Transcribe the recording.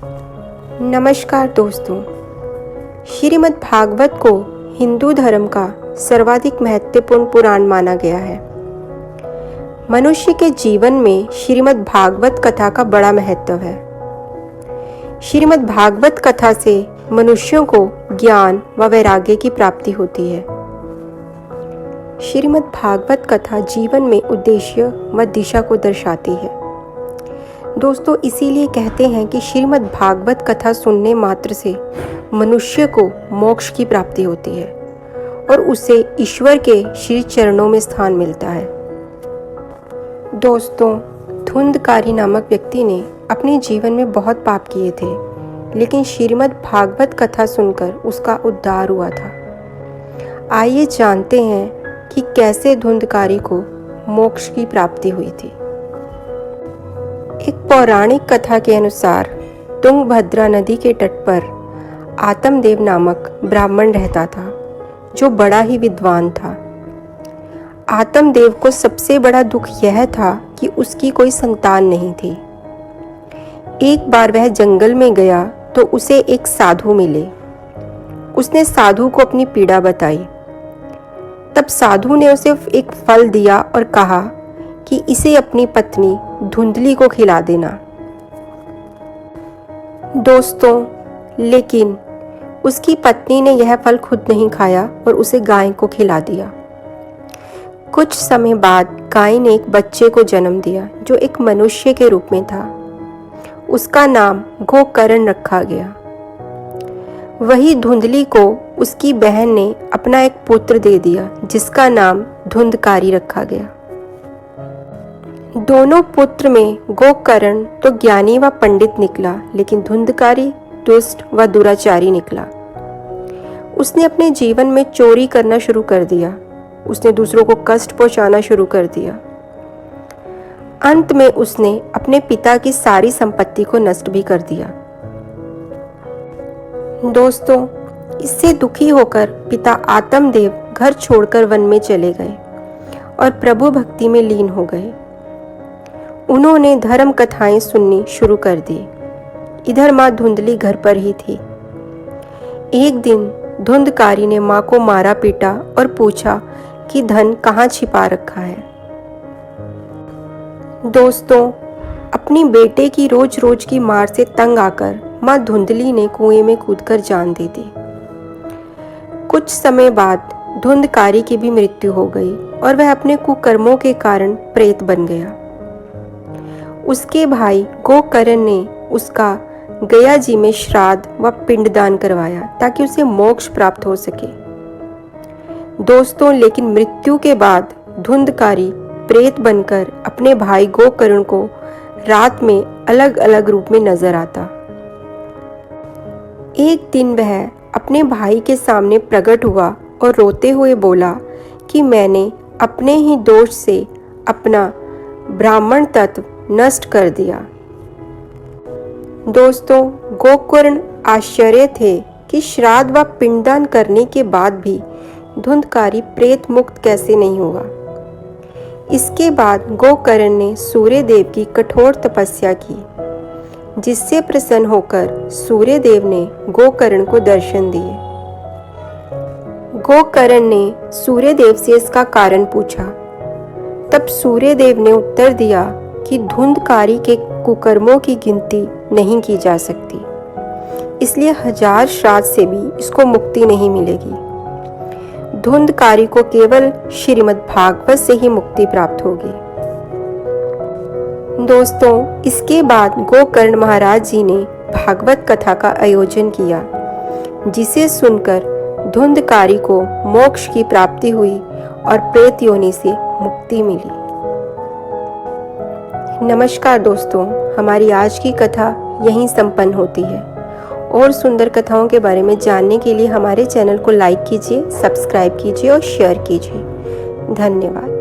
नमस्कार दोस्तों, श्रीमद् भागवत को हिंदू धर्म का सर्वाधिक महत्वपूर्ण पुराण माना गया है। मनुष्य के जीवन में श्रीमद् भागवत कथा का बड़ा महत्व है। श्रीमद् भागवत कथा से मनुष्यों को ज्ञान व वैराग्य की प्राप्ति होती है। श्रीमद् भागवत कथा जीवन में उद्देश्य व दिशा को दर्शाती है। दोस्तों, इसीलिए कहते हैं कि श्रीमद् भागवत कथा सुनने मात्र से मनुष्य को मोक्ष की प्राप्ति होती है और उसे ईश्वर के श्री चरणों में स्थान मिलता है। दोस्तों, धुंधकारी नामक व्यक्ति ने अपने जीवन में बहुत पाप किए थे, लेकिन श्रीमद् भागवत कथा सुनकर उसका उद्धार हुआ था। आइए जानते हैं कि कैसे धुंधकारी को मोक्ष की प्राप्ति हुई थी। एक पौराणिक कथा के अनुसार तुंगभद्रा नदी के तट पर आत्मदेव नामक ब्राह्मण रहता था, जो बड़ा ही विद्वान था। आत्मदेव को सबसे बड़ा दुख यह था कि उसकी कोई संतान नहीं थी। एक बार वह जंगल में गया तो उसे एक साधु मिले। उसने साधु को अपनी पीड़ा बताई। तब साधु ने उसे एक फल दिया और कहा कि इसे अपनी पत्नी धुंधली को खिला देना। दोस्तों, लेकिन उसकी पत्नी ने यह फल खुद नहीं खाया और उसे गाय को खिला दिया। कुछ समय बाद गाय ने एक बच्चे को जन्म दिया, जो एक मनुष्य के रूप में था। उसका नाम गोकर्ण रखा गया। वही धुंधली को उसकी बहन ने अपना एक पुत्र दे दिया, जिसका नाम धुंधकारी रखा गया। दोनों पुत्र में गोकर्ण तो ज्ञानी व पंडित निकला, लेकिन धुंधकारी दुष्ट व दुराचारी निकला। उसने अपने जीवन में चोरी करना शुरू कर दिया। उसने दूसरों को कष्ट पहुंचाना शुरू कर दिया। अंत में उसने अपने पिता की सारी संपत्ति को नष्ट भी कर दिया। दोस्तों, इससे दुखी होकर पिता आत्मदेव घर छोड़कर वन में चले गए और प्रभु भक्ति में लीन हो गए। उन्होंने धर्म कथाएं सुननी शुरू कर दी। इधर माँ धुंधली घर पर ही थी। एक दिन धुंधकारी ने माँ को मारा पीटा और पूछा कि धन कहाँ छिपा रखा है। दोस्तों, अपनी बेटे की रोज रोज की मार से तंग आकर माँ धुंधली ने कुएं में कूदकर जान दे दी। कुछ समय बाद धुंधकारी की भी मृत्यु हो गई और वह अपने कुकर्मों के कारण प्रेत बन गया। उसके भाई गोकर्ण ने उसका गया जी में श्राद्ध व पिंडदान करवाया ताकि उसे मोक्ष प्राप्त हो सके। दोस्तों, लेकिन मृत्यु के बाद धुंधकारी प्रेत बनकर अपने भाई गोकर्ण को रात में अलग अलग रूप में नजर आता। एक दिन वह अपने भाई के सामने प्रकट हुआ और रोते हुए बोला कि मैंने अपने ही दोष से अपना ब्राह्मण तत्व नष्ट कर दिया। दोस्तों, गोकर्ण आश्चर्य थे कि श्राद्ध व पिंडदान करने के बाद भी धुंधकारी प्रेत मुक्त कैसे नहीं हुआ। इसके बाद गोकर्ण ने सूर्य देव की कठोर तपस्या की, जिससे प्रसन्न होकर सूर्य देव ने गोकर्ण को दर्शन दिए। गोकर्ण ने सूर्य देव से इसका कारण पूछा। तब सूर्य देव ने उत्तर दिया कि धुंधकारी के कुकर्मों की गिनती नहीं की जा सकती, इसलिए 1000 श्राद्ध से भी इसको मुक्ति नहीं मिलेगी। धुंधकारी को केवल श्रीमद् भागवत से ही मुक्ति प्राप्त होगी। दोस्तों, इसके बाद गोकर्ण महाराज जी ने भागवत कथा का आयोजन किया, जिसे सुनकर धुंधकारी को मोक्ष की प्राप्ति हुई और प्रेत योनि से मुक्ति मिली। नमस्कार दोस्तों, हमारी आज की कथा यहीं संपन्न होती है। और सुंदर कथाओं के बारे में जानने के लिए हमारे चैनल को लाइक कीजिए, सब्सक्राइब कीजिए और शेयर कीजिए। धन्यवाद।